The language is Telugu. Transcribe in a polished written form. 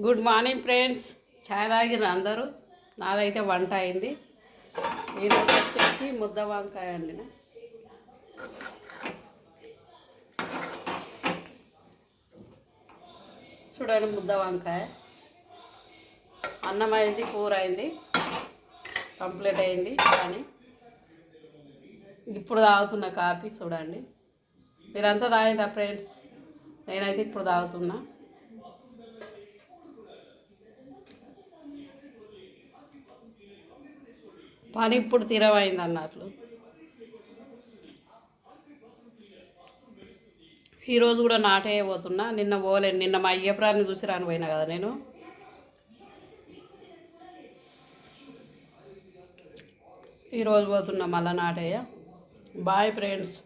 Good morning friends. ఛాయ్ తాగిన అందరూ. నాదైతే వంట అయింది. ఈరోజు వచ్చేసి ముద్ద వంకాయ వండిన. చూడండి, ముద్ద వంకాయ. అన్నం అయింది, కూర అయింది, కంప్లీట్ అయింది. కానీ ఇప్పుడు తాగుతున్న కాఫీ చూడండి. మీరంతా తాగిరా ఫ్రెండ్స్? నేనైతే ఇప్పుడు తాగుతున్నా. పని ఇప్పుడు తీరమైంది అన్నట్లు. ఈరోజు కూడా నాటే పోతున్నా. నిన్న పోలేను. నిన్న మా అయ్యప్రాన్ని చూసి రాని పోయినా కదా నేను. ఈరోజు పోతున్నా మళ్ళీ నాటేయ. Bye friends.